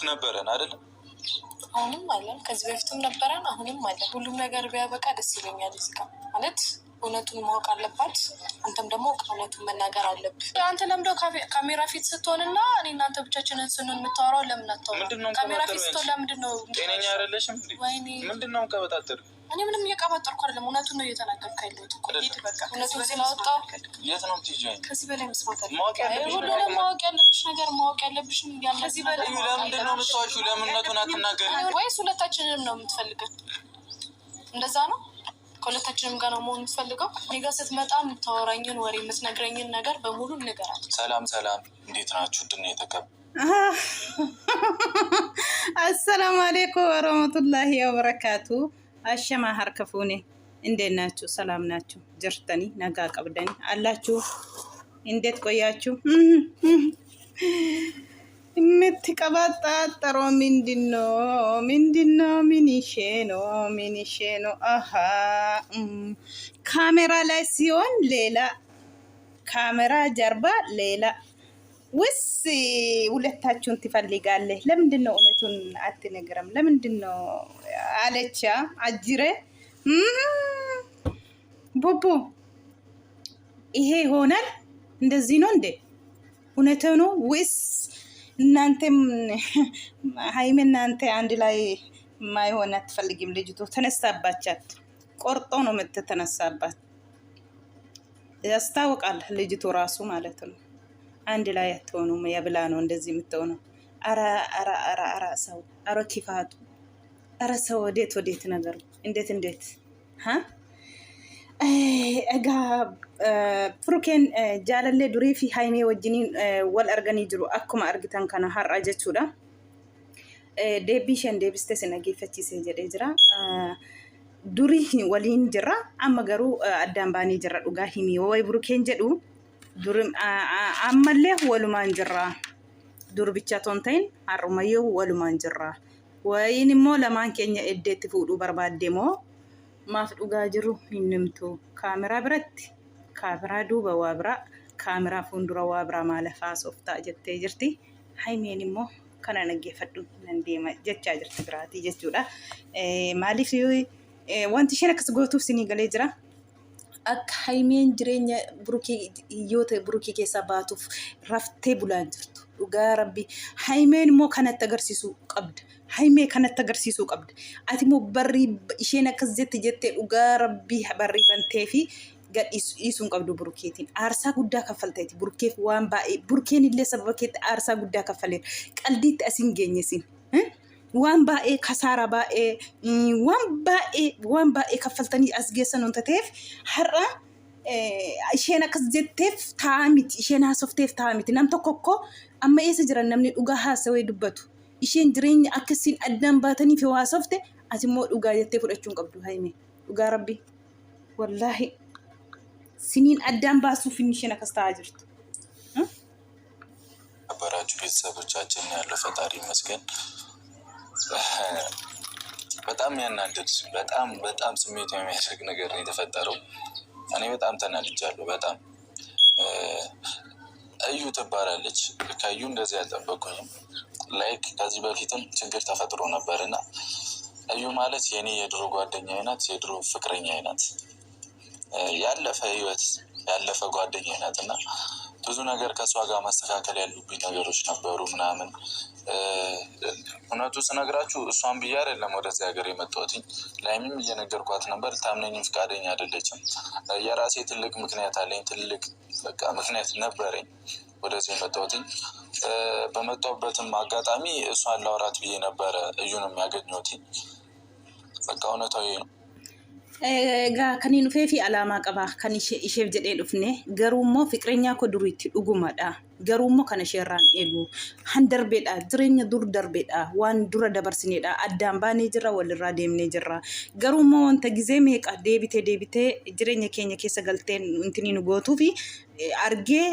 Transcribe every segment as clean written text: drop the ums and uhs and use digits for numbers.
ነበረን አይደል? አሁንም አለን፣ ከዚህ በፊትም ነበረን፣ አሁንም አለ። ሁሉም ነገር ቢያበቃ ደስ ይለኛል። እዚህ ጋር ማለት እውነቱን ማወቅ አለባት። አንተም ደግሞ እውነቱን መናገር አለብህ። አንተ ለምደው ካሜራ ፊት ስትሆንና እኔ እናንተ ብቻችንን ስንሆን የምታወራው ለምን አታወራም? ካሜራ ፊት ስትሆን ለምንድን ነው ጤነኛ አይደለሽም? ወይኔ ምንድን ነው የምቀበጣጠር? እኔ ምንም እየቀባጠርኩ አይደለም፣ እውነቱን ነው እየተናገርኩ ያለሁት እኮ። በቃ እውነቱን ስላወጣሁ የት ነው የምትሄጂው? ከዚህ በላይ መስማት አለ። ማወቅ ያለብሽ ሁሉንም ማወቅ ያለብሽ ነገር ማወቅ ያለብሽ ያለ። ከዚህ በላይ ለምንድን ነው የምትዋሺው? ለምን እውነቱን አትናገሪም? ወይስ ሁለታችንንም ነው የምትፈልገን? እንደዛ ነው። ከሁለታችንም ጋር ነው መሆን የምትፈልገው። እኔ ጋር ስትመጣ የምታወራኝን ወሬ የምትነግረኝን ነገር በሙሉ ንገራት። ሰላም ሰላም፣ እንዴት ናችሁ? ድና የተከብ አሰላሙ አሌይኩም ወረህመቱላሂ ወበረካቱ። አሸማ ሀርከፉኔ እንዴት ናችሁ? ሰላም ናችሁ? ጅርተኒ ነጋ ቀብደኒ አላችሁ? እንዴት ቆያችሁ? የምትቀባጣጠረው ምንድነው? ሚኒሼ ነው። አሀ ካሜራ ላይ ሲሆን ሌላ፣ ካሜራ ጀርባ ሌላ። ውስ ሁለታችሁን ትፈልጋለህ። ለምንድን ነው እውነቱን አትነግረም? ለምንድን ነው አለቻ አጅሬ ቡቡ። ይሄ ይሆናል? እንደዚህ ነው እንዴ? እውነት ነው ወይስ እናንተም ሀይም እናንተ አንድ ላይ ማይሆን አትፈልጊም? ልጅቱ ተነሳባቻት፣ ቆርጦ ነው የምትተነሳባት። ያስታውቃል ልጅቱ ራሱ ማለት ነው። አንድ ላይ አትሆኑም የብላ ነው እንደዚህ የምትሆነው። አራ ሰው አረ ኪፋቱ፣ አረ ሰው ወዴት ነገሩ እንዴት እጋ ፍሩኬን ጃለሌ ዱሪ ፊ ሃይሜ ወጅኒን ወል አርገኒ ጅሩ አኩማ አርጊታን ከና ሀራ ጀቹዳ ዴቢሽን ዴቢስቴ ስነጌፈቺሴ ጀዴ ጅራ ዱሪ ወሊን ጅራ አመገሩ አዳምባኒ ጅራ ዱጋ ሂሚ ወይ ብሩኬን ጀዱ ዱር አመሌ ወሉማን ጅራ ዱር ብቻ ቶንታይን አሩማየው ወሉማን ጅራ ወይንሞ ለማን ኬኛ እዴት ፉዱ በርባዴሞ ማፍ ዱጋ ጅሩ ይንምቱ ካሜራ ብረት ካሜራ ዱበ ዋብራ ካሜራ ፉንዱራ ዋብራ ማለፋ ሶፍታ ጀቴ ጅርቲ ሃይሜንሞ ከና ነጌፈዱ ነንዴማ ጀቻ ጅርቲ ብራቲ ጀቹዳ ማሊፍ ዋንቲ ሸነክስ ጎቱፍ ሲኒ ገሌ ጅራ akka haymeen jireenya burukii keessa baatuuf raftee bulaan jirtu. Dhugaa rabbi haymeen immoo kanatti agarsiisuu qabda. Haymee kanatti agarsiisuu qabda. Ati immoo barri isheen akkas jettee dhugaa rabbi barri bantee fi gadhiisuun qabdu burukeetiin. Aarsaa guddaa kaffalteeti. Burukeef waan baay'ee burukeen illee sababa keetti aarsaa guddaa kaffaleera. Qalbiitti asiin geenyesin. waan baay'ee kasaara baay'ee waan baay'ee kaffaltanii as geessan on tateef har'a isheen akkas jetteef ta'a miti, isheen haasofteef ta'a miti. Nam tokko amma eessa jiran namni dhugaa haasawee dubbatu. Isheen jireenya akkasiin addaan baatanii fi haasofte ati immoo dhugaa jettee fudhachuun qabdu haymee. Dhugaa rabbi wallaahi siniin addaan baasuuf isheen akkas ta'aa jirtu. አበራችሁ ቤተሰቦቻችን ያለው ፈጣሪ ይመስገን። በጣም ያናደድ በጣም ስሜት የሚያደርግ ነገር ነው የተፈጠረው። እኔ በጣም ተናድጃለሁ። በጣም እዩ ትባላለች። ከዩ እንደዚህ ያልጠበቅኩኝም። ላይክ ከዚህ በፊትም ችግር ተፈጥሮ ነበርና እዩ ማለት የኔ የድሮ ጓደኛዬ ናት፣ የድሮ ፍቅረኛዬ ናት፣ ያለፈ ህይወት ያለፈ ጓደኛዬ ናት እና ብዙ ነገር ከሷ ጋር ማስተካከል ያሉብኝ ነገሮች ነበሩ ምናምን። እውነቱ ስነግራችሁ እሷን ብዬ አይደለም ወደዚህ ሀገር የመጣሁት። ላይምም እየነገርኳት ነበር፣ ታምነኝም ፍቃደኛ አይደለችም። የራሴ ትልቅ ምክንያት አለኝ፣ ትልቅ በቃ ምክንያት ነበረኝ ወደዚህ የመጣሁት። በመጣሁበትም አጋጣሚ እሷን ላውራት ብዬ ነበረ እዩንም ያገኘሁት። በቃ እውነታዊ ነው። Kani dhufee fi alaamaa qaba. Kan isheef jedhee dhufne garuummoo fiqireenyaa koo duriitti dhugumadha. Garuummoo kana isheerraan eegu han darbeedha, jireenya dur darbeedha, waan dura dabarsineedha. Addaan baanee jirra, walirraa deemnee jirra. Garuummoo wanta gizee meeqa deebitee jireenya keenya keessa galtee intini nu gootuu fi argee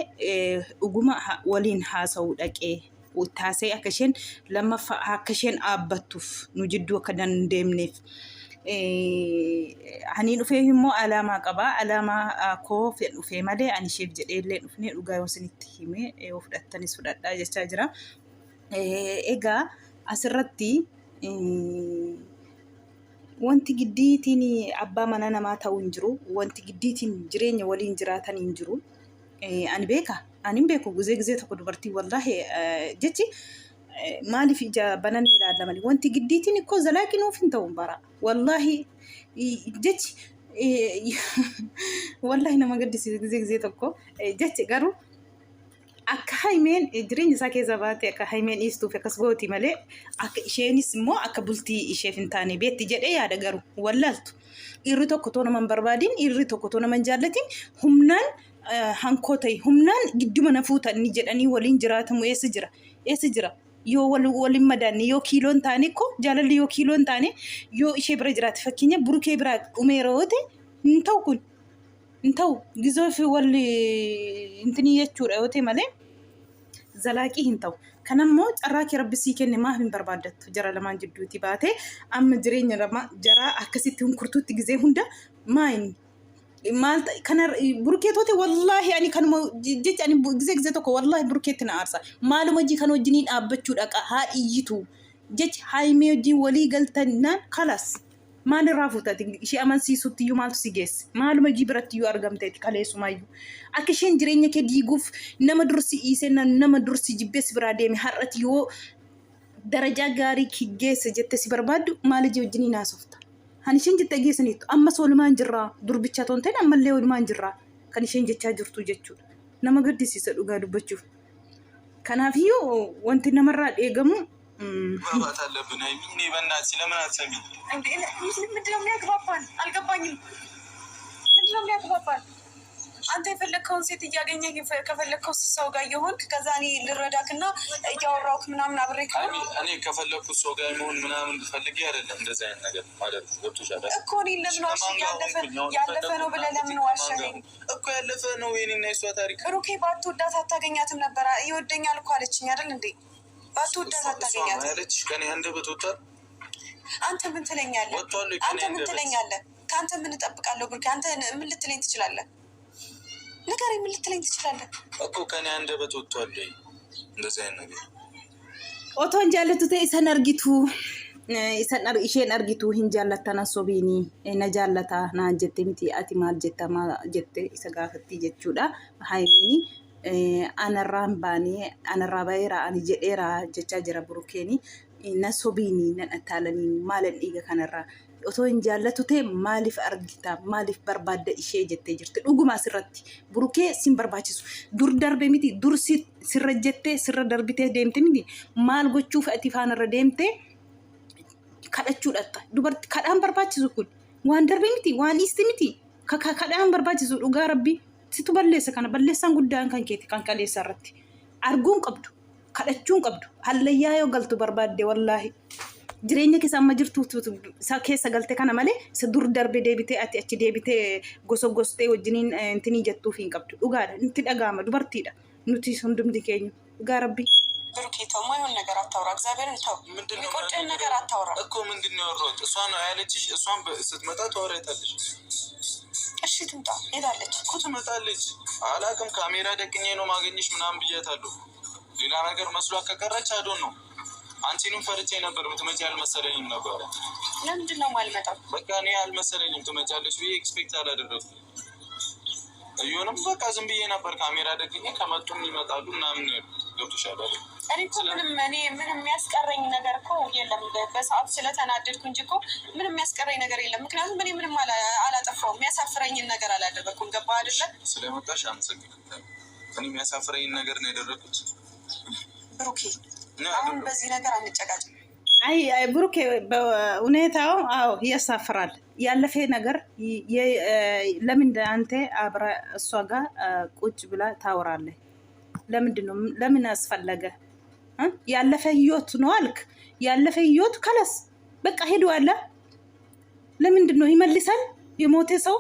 dhuguma waliin haasa'uu dhaqee taasee akka isheen lammaffaa akka isheen dhaabbattuuf nu jidduu akka dandeemneef. Hani dhufee immoo alaamaa qaba. Alaamaa koo dhufee malee ani isheef jedhee illee dhufnee dhugaa yoo isinitti himee yoo fudhattanis fudhadhaa jechaa jira. Egaa asirratti wanti giddiitiin abbaa mana namaa ta'u hin jiru. Wanti giddiitiin jireenya waliin jiraatan hin jiru. Ani beeka. Ani hin beeku gizee tokko dubartii wallahi jechi maaliif ija banan ilaalla malee wanti giddiitiin ikkoo zalaaqii nuuf hin ta'u bara. Wallahi jechi wallahi nama gaddisiisa gizee tokko jechi garuu akka haimeen jireenya isaa keessa baate akka haimeen dhiistuuf akkas gooti malee akka isheenis immoo akka bultii isheef hin taane beetti jedhee yaada garuu wallaaltu. Irri tokko too nama hin barbaadin, irri tokko too nama hin jaallatin, humnaan hankoo ta'e, humnaan gidduma na fuutan ni jedhanii waliin jiraatamu eessa jira? Eessa jira? Yoo waliin madaanne yoo kiiloon taane ko jaalalli yoo kiiloon taane yoo ishee bira jiraate fakkeenya burukee biraa dhumeera oote hin ta'u kun. Intau gizoof walli intini jechuudha yoo ta'e malee zalaaqii hin ta'u. Kanammoo carraa kee rabbi sii kenne maaf hin barbaaddattu jara lamaan jidduuti baate amma jireenya jaraa akkasitti hunkurtuutti gizee hunda maayini maal kana burkeetote wallahi ani kanuma jecha ani gizee tokko wallahi burkeetti na aarsa maaluma hojii kan wajjiniin dhaabbachuudha haa iyyitu jecha haimee hojii walii galtannaan kalas. Maal irraa fuutati ishee amansiisutti iyyuu maaltu si geesse maaluma hojii biratti iyyuu argamteeti kaleessumayyuu akka isheen jireenya kee diiguuf nama dursi dhiisee nama dursi jibbeessi biraa deeme har'ati yoo darajaa gaarii geesse jettee si barbaaddu maal ijii wajjin naasofta han isheen jettee geessaniitu ammas walumaan jirraa durbicha toon ta'in ammallee walumaan jirraa kan isheen jechaa jirtu jechuudha nama gaddisiisa dhugaa dubbachuuf kanaafiyyuu wanti namarraa eegamu ማባት አለብን እኔ በእናትሽ ለምን አትሰሚ እንዴ ምንድነው የሚያግባባን አልገባኝም ምንድነው የሚያግባባን አንተ የፈለከውን ሴት እያገኘ ከፈለከው ሰው ጋር የሆንክ ከዛ እኔ ልረዳክና እያወራውክ ምናምን አብሬ እኔ ከፈለኩት ሰው ጋር መሆን ምናምን ፈልጌ አይደለም እንደዚህ አይነት ነገር ማለት ገብቶሻል እኮ እኔ ለምን ዋሸኝ ያለፈ ነው ብለህ ለምን ዋሸኝ እኮ ያለፈ ነው የኔና የሷ ታሪክ ሩኬ ባትወዳት አታገኛትም ነበር ይወደኛል እኮ አለችኝ አይደል እንዴ ባትወዳት አታገኛትም ያለችሽ ከኔ አንደበት ወጣ አንተ ምን ትለኛለህ አንተ ምን ትለኛለህ ከአንተ ምን እጠብቃለሁ ብርክ አንተ ምን ልትለኝ ትችላለህ ነገር ምን ልትለኝ ትችላለህ እኮ ከኔ አንደበት ወጥቷል እንደዚህ አይነት ነገር ኦቶን ጃለቱ ተይሰን አርጊቱ isheen argitu hin jaallatana sobiini na jaallata na jette miti ati maal jetta ma jette isa gaafatti jechuudha haayini anarraan baanii anarraa baay'eera ani jedheera jechaa jira burukeeni na sobiini nan ataalanii maalan dhiiga kanarraa otoo hin jaallatu ta'e maaliif argita maaliif barbaadda ishee jettee jirti dhuguma asirratti burukee sin barbaachisu dur darbe miti dur sirra jettee sirra darbitee deemte miti maal gochuuf ati faanarra deemte kadhachuudhatta dubartii kadhaan barbaachisu kun waan darbe miti waan isti miti kadhaan barbaachisu dhugaa rabbi situ balleessa kana balleessaan guddaan kan keeti kan kaleessa irratti arguun qabdu kadhachuun qabdu hallayyaa yoo galtu barbaadde wallaahi jireenya keessa amma jirtu isa keessa galte kana malee isa dur darbe deebitee ati achi deebitee gosogostee wajjiniin intini jettuuf hin qabdu dhugaadha inti dhagaama dubartiidha nuti hundumti keenya dhugaa rabbi ብሩኬ ተው ማይሆን ነገር አታውራ እግዚአብሔርን ተው የሚቆጨን ነገር አታውራ እኮ ምንድነው ያወራሁት እሷ ነው ያለችሽ እሷን ስትመጣ ታወራታለሽ እሺ ትምጣ ሄዳለች እኮ ትመጣለች አላውቅም ካሜራ ደቅኜ ነው ማገኘሽ ምናምን ብያታለሁ ሌላ ነገር መስሏ ከቀረች አዶን ነው አንቺንም ፈርቼ ነበር ምትመጪ አልመሰለኝም ነበር ለምንድን ነው የማልመጣው በቃ እኔ አልመሰለኝም ትመጫለሽ ብዬ ኤክስፔክት አላደረኩም እዩንም በቃ ዝም ብዬ ነበር ካሜራ ደቅኜ ከመጡም ይመጣሉ ምናምን ገብቶሻል አይደል እኔ እኮ ምንም የሚያስቀረኝ ነገር እኮ የለም በሰዓቱ ስለተናደድኩ እንጂ እኮ ምንም የሚያስቀረኝ ነገር የለም ምክንያቱም እኔ ምንም አላጠፋሁም የሚያሳፍረኝን ነገር አላደረኩም ገባ አይደለ ስለመጣሽ አመሰግናለሁ እኔ የሚያሳፍረኝን ነገር ነው ያደረኩት ብሩኬ አሁን በዚህ ነገር አንጨቃጭ አይ ብሩኬ በሁኔታው አዎ ያሳፍራል ያለፈ ነገር ለምን አንተ አብራ እሷ ጋር ቁጭ ብላ ታወራለህ ለምንድን ነው ለምን አስፈለገ ያለፈ ህይወት ነው አልክ ያለፈ ህይወት ከለስ በቃ ሄዶ አለ ለምንድን ነው ይመልሳል የሞተ ሰው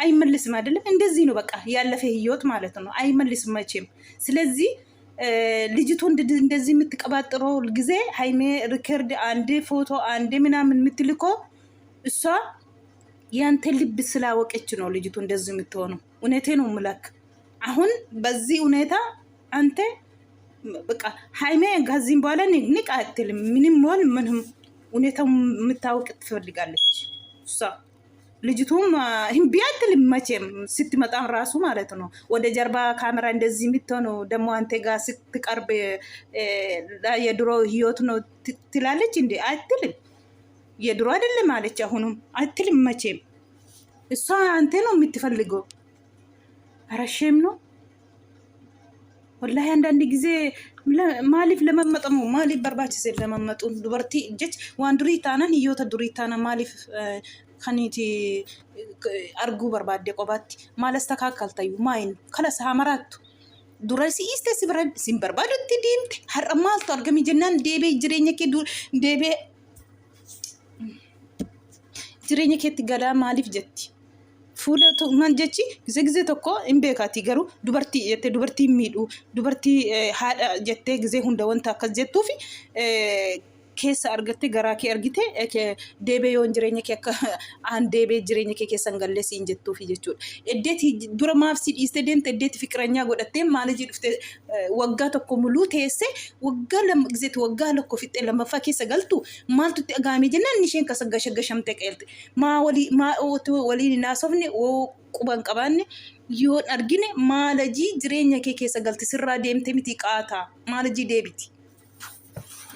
አይመልስም አይደለም እንደዚህ ነው በቃ ያለፈ ህይወት ማለት ነው አይመልስም መቼም ስለዚህ ልጅቱ እንደዚህ የምትቀባጥረው ጊዜ ሃይሜ ሪከርድ አንድ ፎቶ አንድ ምናምን የምትልኮ እሷ ያንተ ልብ ስላወቀች ነው ልጅቱ እንደዚህ የምትሆነው እውነቴ ነው የምላክ አሁን በዚህ ሁኔታ አንተ በቃ ሃይሜ ከዚህም በኋላ ንቅ አትልም። ምንም ሁኔታው የምታውቅ ትፈልጋለች እሷ። ልጅቱም እምቢ አትልም መቼም ስትመጣም ራሱ ማለት ነው። ወደ ጀርባ ካሜራ እንደዚህ የምትሆነው ደግሞ አንተ ጋር ስትቀርብ የድሮ ህይወት ነው ትላለች እንዴ? አትልም። የድሮ አይደለም አለች። አሁንም አትልም መቼም። እሷ አንተ ነው የምትፈልገው። አረሸም ነው ወላሂ። አንዳንድ ጊዜ ማሊፍ ለመመጠሙ ማሊፍ በርባችስ ለመመጡ ዱበርቲ እጀች ዋን ዱሪ ታናን ህይወት ዱሪ ታና ማሊፍ ከኒቲ አርጉ በርባዴ ቆባት ማለስተካከልታዩ ማይን ከለስ ሀመራቱ ዱረሲ ኢስተ ሲንበርባዱት ዲምት ሀረማልቱ አርገሚ ጀናን ዴቤ ጅሬኛ ኬት ገዳ ማሊፍ ጀቲ fuula manjechi gize tokko imbeekati garu dubartii miidhu dubartii haadha jettee gize hunda wanta akkas jettuufi keessa argatte garaa kee argite deebee yoon jireenya kee akka aan deebee jireenya kee keessan gallee siin jettuufi jechuudha. Eddeeti dura maaf si dhiiste deemte eddeeti fikiranyaa godhattee maalii dhufte waggaa tokko muluu teesse waggaa lama gizeeti waggaa lakko fixxee lammaffaa keessa galtu maaltu itti agaamee jennaan isheen kasa gashamtee qeelte maa waliin naasofne quban qabaanne yoon argine maalajii jireenya kee keessa galti sirraa deemte miti qaataa maalajii deebiti.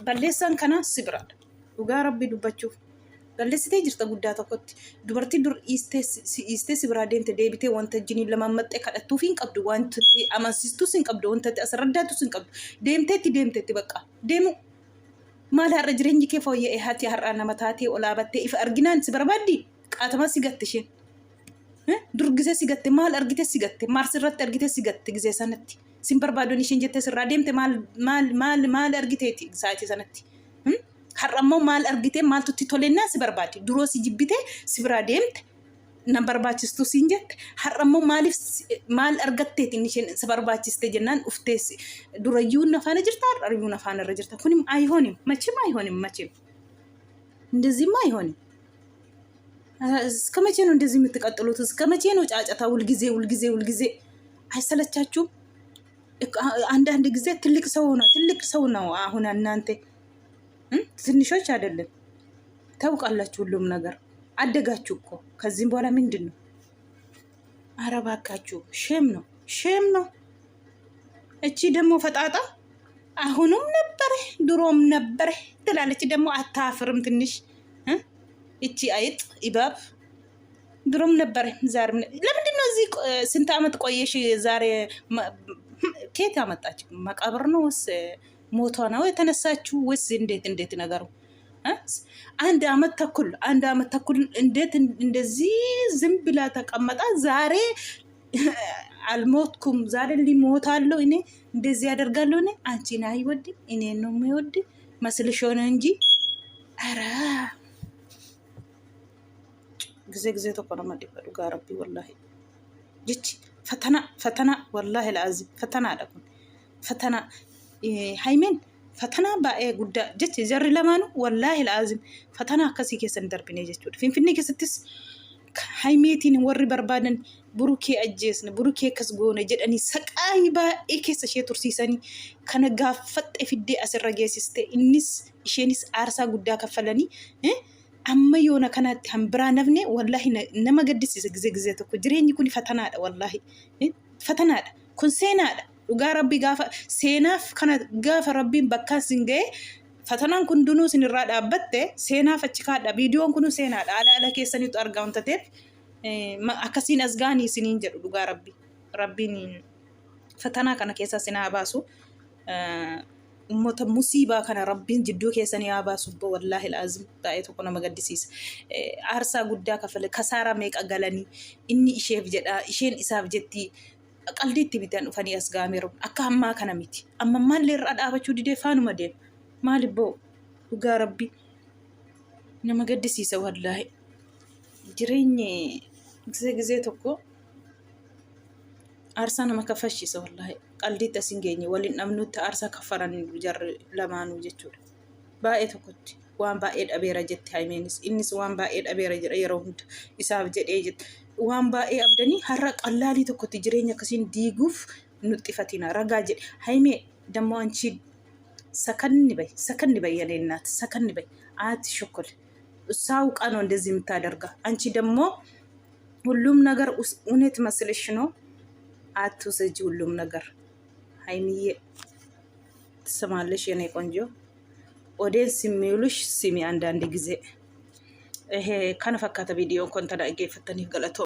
balleessan kana sibiraadha dhugaa rabbi dubbachuuf balleessitee jirta guddaa tokkotti dubartii dur iistee sibiraa deemte deebitee wanta jiniin lama maxxee kadhattuuf hin qabdu wanta amansiistus hin qabdu wanta asirraddaatu hin qabdu deemteetti bakka deemu maal har'a jireenyi kee fooyya'ee haati har'aa nama taatee olaabattee ifa arginaan si barbaaddi qaatama si gatte isheen dur gisee si gatte maal argite si gatte maal sirratti argite si gatte gisee sanatti sin barbaadon isheen jettee sirraa deemte maal argiteeti saati sanatti har'ammoo maal argite maaltu itti tolennaa si barbaadi duroo si jibbite si biraa deemte nan barbaachistu siin jette har'ammoo maal argatteeti isheen si barbaachiste jennaan uftees durayyuu nafaana jirta har'ayyuu nafaana irra jirta kunim አይሆንም መቼም እንደዚህማ አይሆንም። እስከ መቼ ነው እንደዚህ የምትቀጥሉት? እስከ መቼ ነው ጫጫታ ሁልጊዜ አይሰለቻችሁም? አንዳንድ ጊዜ ትልቅ ሰው ነው አሁን እናንተ ትንሾች አይደለም ታውቃላችሁ ሁሉም ነገር አደጋችሁ እኮ ከዚህም በኋላ ምንድን ነው ኧረ እባካችሁ ሼም ነው እቺ ደግሞ ፈጣጣ አሁንም ነበረ ድሮም ነበረ ትላለች ደግሞ አታፍርም ትንሽ እቺ አይጥ ኢባብ ድሮም ነበረ ዛሬም ለምንድን ነው እዚህ ስንት አመት ቆየሽ ዛሬ ኬት ያመጣች መቃብር ነው ወይስ ሞቷ ነው የተነሳችው ወይስ እንዴት ነገሩ? አንድ አመት ተኩል እንዴት እንደዚህ ዝም ብላ ተቀመጣ ዛሬ አልሞትኩም ዛሬ ሊሞታለሁ እኔ እንደዚህ ያደርጋለሁ እኔ አንቺን አይወድም እኔ ነው የሚወድ መስልሽ ሆነ እንጂ አራ ጊዜ ተቆራ ማዲፈዱ ጋር ረቢ ወላሂ ጅች ፈተና ወላሂ ለአዚም ፈተና አለኩን ፈተና ሃይሜን ፈተና ባኤ ጉዳ ጀች ጀሪ ለማኑ ወላሂ ለአዚም ፈተና ከሲ ከሰን ደርብኔ ጀቹ ፊንፊኔ ከስትስ ሃይሜቲን ወሪ በርባደን ብሩኬ አጀስን ብሩኬ ከስጎነ ጀደኒ ሰቃይ ባኤ ከሰ ሸቱርሲሰኒ ከነጋፈጥ ፊዴ አስረገሲስተ ኢንስ ኢሼኒስ አርሳ ጉዳ ከፈለኒ amma yoona kanatti hanbiraa nafne wallahi nama gaddisiisa ጊዜ tokko jireenyi kun fatanaadha wallahi fatanaadha kun seenaadha dhugaa rabbi gaafa seenaaf kana gaafa rabbiin bakkaan sin ga'e fatanaan kun dunuu sin irraa dhaabbatte seenaaf achi kaadha viidiyoon kun seenaadha ala keessanitu argaa wanta ta'eef akkasiin as gaanii isiniin jedhu dhugaa rabbiin fatanaa kana keessaa sin haa baasu ummata musiibaa kana rabbiin jidduu keessanii haa baasu wallahi alazim baay'ee tokko nama gaddisiisa aarsaa guddaa kafale kasaara meeqa galanii inni isheef jedha isheen isaaf jetti qaldiitti bitan dhufanii as gaameeru akka ammaa kana miti amma maallee irraa dhaabachuu didee faanuma deema maali boo dhugaa rabbi nama gaddisiisa wallahi jireenyi ጊዜ tokko አርሳ nama kafashisa wallahi qaldiitti asin geenye waliin dhabnutti aarsaa kaffaran jarri lamaanuu jechuudha baay'ee tokkotti waan baay'ee dhabeera jetti haymeenis innis waan baay'ee dhabeera jedha yeroo hunda isaaf jedhee jette waan baay'ee abdanii har'a qallaalii tokkotti jireenya akkasiin diiguuf nuxxifatina ragaa jedhe haymee ደግሞ አንቺ ሰከን በይ የኔ እናት ሰከን በይ። አትሽኩል። እሷ አውቃ ነው እንደዚህ የምታደርጋ። አንቺ ደግሞ ሁሉም ነገር እውነት መስልሽ ነው። አትውሰጂ ሁሉም ነገር። ሀይሚዬ ትሰማለሽ የኔ ቆንጆ? ኦዲየንስ የሚውሉሽ ስሚ አንዳንድ ጊዜ። ይሄ ከነፈካተ ቪዲዮ ኮንተና እጌ ፈተኒ ገለቶ